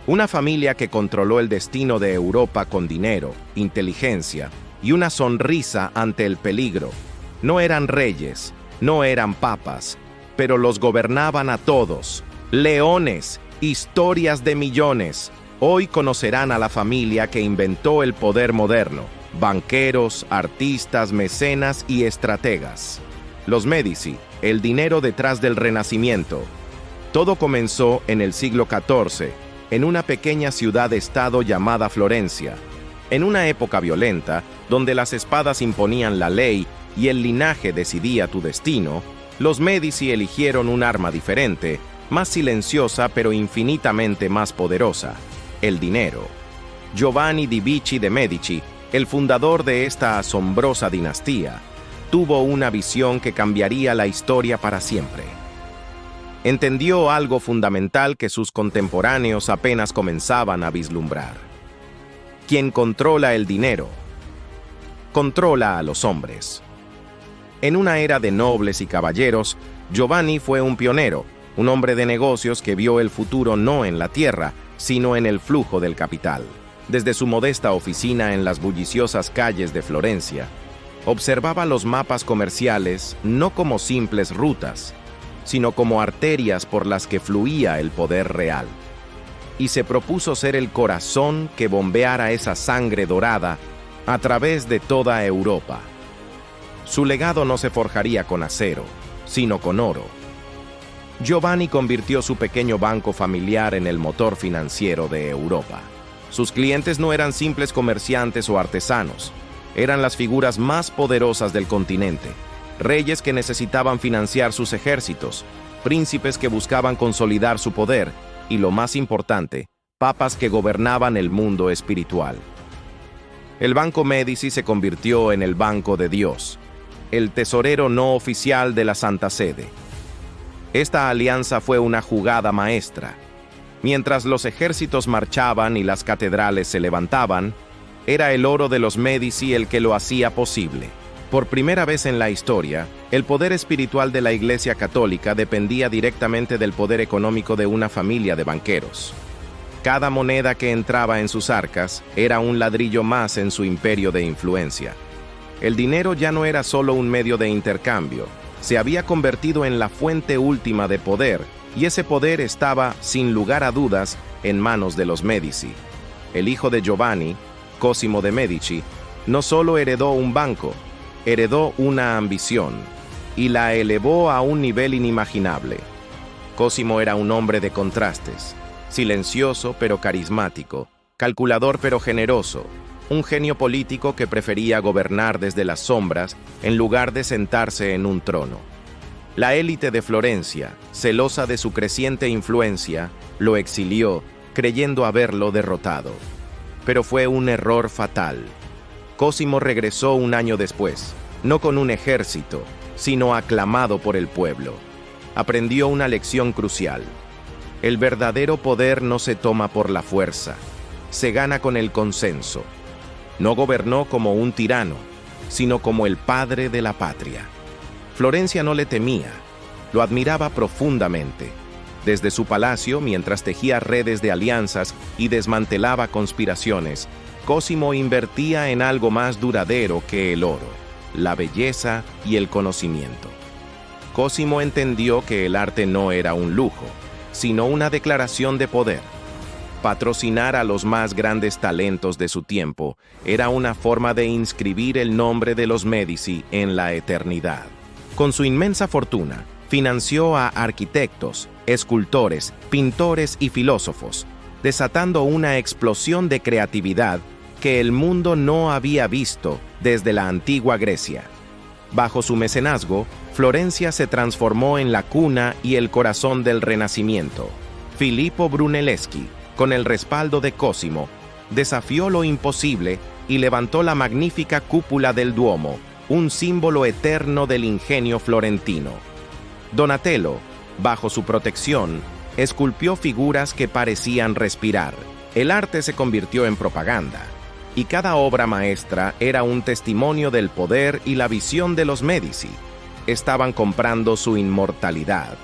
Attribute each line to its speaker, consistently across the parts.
Speaker 1: Una familia que controló el destino de Europa con dinero, inteligencia y una sonrisa ante el peligro. No eran reyes, no eran papas, pero los gobernaban a todos. Leones, historias de millones. Hoy conocerán a la familia que inventó el poder moderno. Banqueros, artistas, mecenas y estrategas. Los Médici, el dinero detrás del Renacimiento. Todo comenzó en el siglo XIV, en una pequeña ciudad-estado llamada Florencia. En una época violenta, donde las espadas imponían la ley y el linaje decidía tu destino, los Médici eligieron un arma diferente, más silenciosa pero infinitamente más poderosa: el dinero. Giovanni di Vici de Medici, el fundador de esta asombrosa dinastía, tuvo una visión que cambiaría la historia para siempre. Entendió algo fundamental que sus contemporáneos apenas comenzaban a vislumbrar. Quien controla el dinero, controla a los hombres. En una era de nobles y caballeros, Giovanni fue un pionero, un hombre de negocios que vio el futuro no en la tierra, sino en el flujo del capital. Desde su modesta oficina en las bulliciosas calles de Florencia, observaba los mapas comerciales no como simples rutas, sino como arterias por las que fluía el poder real. Y se propuso ser el corazón que bombeara esa sangre dorada a través de toda Europa. Su legado no se forjaría con acero, sino con oro. Giovanni convirtió su pequeño banco familiar en el motor financiero de Europa. Sus clientes no eran simples comerciantes o artesanos, eran las figuras más poderosas del continente, reyes que necesitaban financiar sus ejércitos, príncipes que buscaban consolidar su poder y, lo más importante, papas que gobernaban el mundo espiritual. El Banco Médici se convirtió en el Banco de Dios, el tesorero no oficial de la Santa Sede. Esta alianza fue una jugada maestra. Mientras los ejércitos marchaban y las catedrales se levantaban, era el oro de los Médici el que lo hacía posible. Por primera vez en la historia, el poder espiritual de la Iglesia Católica dependía directamente del poder económico de una familia de banqueros. Cada moneda que entraba en sus arcas era un ladrillo más en su imperio de influencia. El dinero ya no era solo un medio de intercambio, se había convertido en la fuente última de poder, y ese poder estaba, sin lugar a dudas, en manos de los Médici. El hijo de Giovanni, Cosimo de Medici, no solo heredó un banco, heredó una ambición, y la elevó a un nivel inimaginable. Cosimo era un hombre de contrastes, silencioso pero carismático, calculador pero generoso, un genio político que prefería gobernar desde las sombras en lugar de sentarse en un trono. La élite de Florencia, celosa de su creciente influencia, lo exilió, creyendo haberlo derrotado. Pero fue un error fatal. Cosimo regresó un año después, no con un ejército, sino aclamado por el pueblo. Aprendió una lección crucial. El verdadero poder no se toma por la fuerza, se gana con el consenso. No gobernó como un tirano, sino como el padre de la patria. Florencia no le temía, lo admiraba profundamente. Desde su palacio, mientras tejía redes de alianzas y desmantelaba conspiraciones, Cosimo invertía en algo más duradero que el oro, la belleza y el conocimiento. Cosimo entendió que el arte no era un lujo, sino una declaración de poder. Patrocinar a los más grandes talentos de su tiempo era una forma de inscribir el nombre de los Médici en la eternidad. Con su inmensa fortuna, financió a arquitectos, escultores, pintores y filósofos, desatando una explosión de creatividad que el mundo no había visto desde la antigua Grecia. Bajo su mecenazgo, Florencia se transformó en la cuna y el corazón del Renacimiento. Filippo Brunelleschi, con el respaldo de Cosimo, desafió lo imposible y levantó la magnífica cúpula del Duomo, un símbolo eterno del ingenio florentino. Donatello, bajo su protección, esculpió figuras que parecían respirar. El arte se convirtió en propaganda, y cada obra maestra era un testimonio del poder y la visión de los Médici. Estaban comprando su inmortalidad.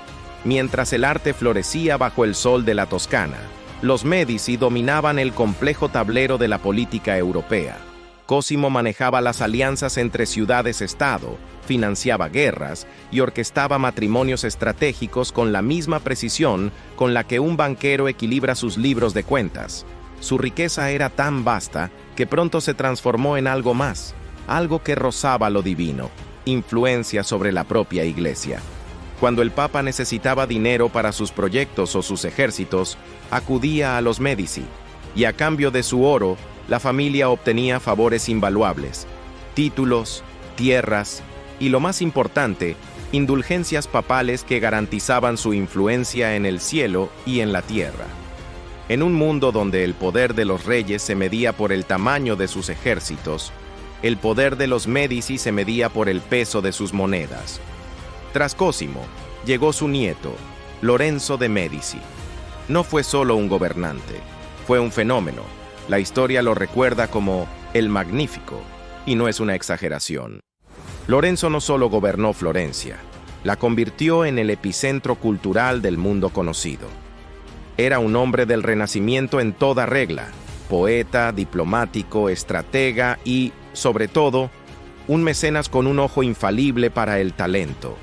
Speaker 1: Mientras el arte florecía bajo el sol de la Toscana, Los Médici dominaban el complejo tablero de la política europea. Cosimo manejaba las alianzas entre ciudades-estado, financiaba guerras y orquestaba matrimonios estratégicos con la misma precisión con la que un banquero equilibra sus libros de cuentas. Su riqueza era tan vasta que pronto se transformó en algo más, algo que rozaba lo divino, influencia sobre la propia Iglesia. Cuando el Papa necesitaba dinero para sus proyectos o sus ejércitos, acudía a los Médici, y a cambio de su oro, la familia obtenía favores invaluables, títulos, tierras y, lo más importante, indulgencias papales que garantizaban su influencia en el cielo y en la tierra. En un mundo donde el poder de los reyes se medía por el tamaño de sus ejércitos, el poder de los Médici se medía por el peso de sus monedas. Tras Cosimo, llegó su nieto, Lorenzo de Médici. No fue solo un gobernante, fue un fenómeno. La historia lo recuerda como el Magnífico, y no es una exageración. Lorenzo no solo gobernó Florencia, la convirtió en el epicentro cultural del mundo conocido. Era un hombre del Renacimiento en toda regla, poeta, diplomático, estratega y, sobre todo, un mecenas con un ojo infalible para el talento.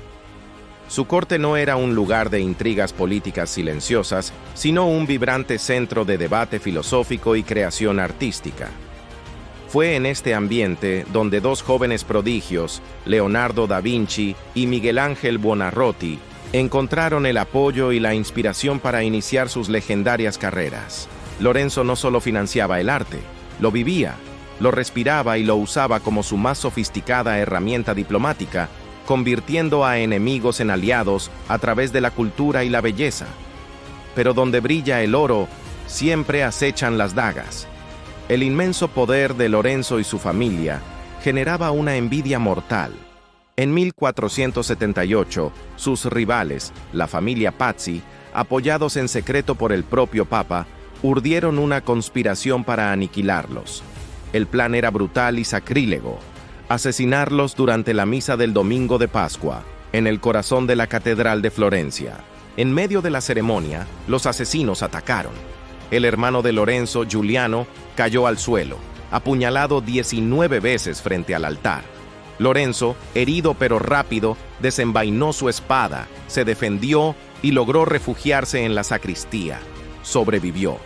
Speaker 1: Su corte no era un lugar de intrigas políticas silenciosas, sino un vibrante centro de debate filosófico y creación artística. Fue en este ambiente donde dos jóvenes prodigios, Leonardo da Vinci y Miguel Ángel Buonarroti, encontraron el apoyo y la inspiración para iniciar sus legendarias carreras. Lorenzo no solo financiaba el arte, lo vivía, lo respiraba y lo usaba como su más sofisticada herramienta diplomática, convirtiendo a enemigos en aliados a través de la cultura y la belleza. Pero donde brilla el oro, siempre acechan las dagas. El inmenso poder de Lorenzo y su familia generaba una envidia mortal. En 1478, sus rivales, la familia Pazzi, apoyados en secreto por el propio Papa, urdieron una conspiración para aniquilarlos. El plan era brutal y sacrílego: asesinarlos durante la misa del domingo de Pascua, en el corazón de la Catedral de Florencia. En medio de la ceremonia, los asesinos atacaron. El hermano de Lorenzo, Giuliano, cayó al suelo, apuñalado 19 veces frente al altar. Lorenzo, herido pero rápido, desenvainó su espada, se defendió y logró refugiarse en la sacristía. Sobrevivió.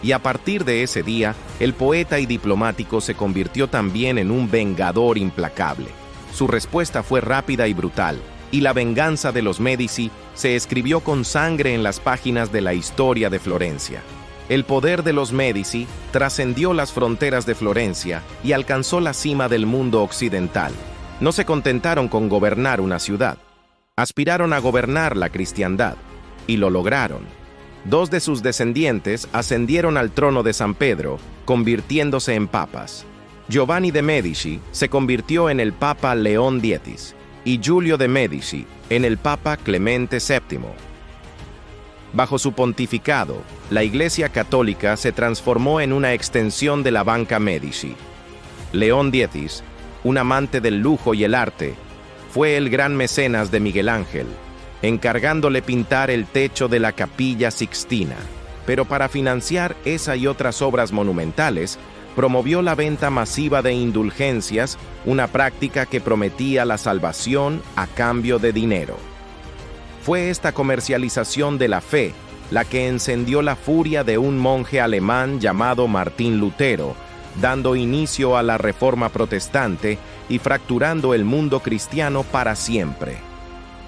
Speaker 1: Y a partir de ese día, el poeta y diplomático se convirtió también en un vengador implacable. Su respuesta fue rápida y brutal, y la venganza de los Médici se escribió con sangre en las páginas de la historia de Florencia. El poder de los Médici trascendió las fronteras de Florencia y alcanzó la cima del mundo occidental. No se contentaron con gobernar una ciudad, aspiraron a gobernar la cristiandad, y lo lograron. Dos de sus descendientes ascendieron al trono de San Pedro, convirtiéndose en papas. Giovanni de Medici se convirtió en el Papa León X y Giulio de Medici en el Papa Clemente VII. Bajo su pontificado, la Iglesia Católica se transformó en una extensión de la banca Medici. León X, un amante del lujo y el arte, fue el gran mecenas de Miguel Ángel, encargándole pintar el techo de la Capilla Sixtina. Pero para financiar esa y otras obras monumentales, promovió la venta masiva de indulgencias, una práctica que prometía la salvación a cambio de dinero. Fue esta comercialización de la fe la que encendió la furia de un monje alemán llamado Martín Lutero, dando inicio a la Reforma Protestante y fracturando el mundo cristiano para siempre.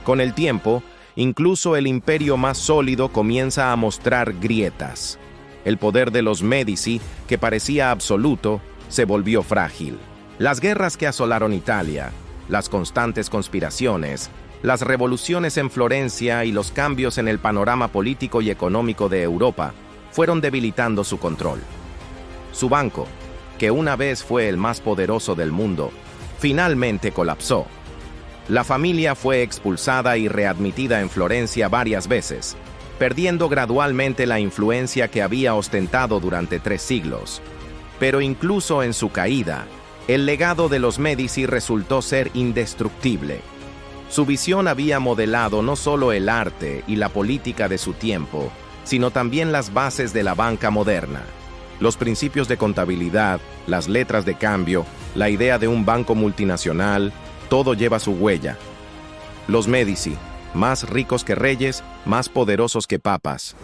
Speaker 1: Con el tiempo, incluso el imperio más sólido comienza a mostrar grietas. El poder de los Médici, que parecía absoluto, se volvió frágil. Las guerras que asolaron Italia, las constantes conspiraciones, las revoluciones en Florencia y los cambios en el panorama político y económico de Europa fueron debilitando su control. Su banco, que una vez fue el más poderoso del mundo, finalmente colapsó. La familia fue expulsada y readmitida en Florencia varias veces, perdiendo gradualmente la influencia que había ostentado durante 3 siglos. Pero incluso en su caída, el legado de los Médici resultó ser indestructible. Su visión había modelado no solo el arte y la política de su tiempo, sino también las bases de la banca moderna. Los principios de contabilidad, las letras de cambio, la idea de un banco multinacional, todo lleva su huella. Los Médici, más ricos que reyes, más poderosos que papas.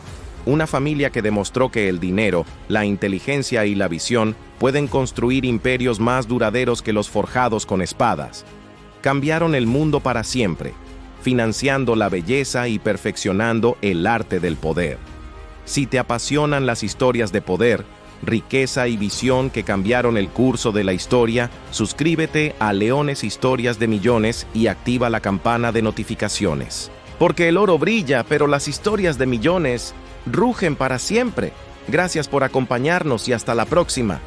Speaker 1: Una familia que demostró que el dinero, la inteligencia y la visión pueden construir imperios más duraderos que los forjados con espadas. Cambiaron el mundo para siempre, financiando la belleza y perfeccionando el arte del poder. Si te apasionan las historias de poder, riqueza y visión que cambiaron el curso de la historia, suscríbete a Leones Historias de Millones y activa la campana de notificaciones. Porque el oro brilla, pero las historias de millones rugen para siempre. Gracias por acompañarnos y hasta la próxima.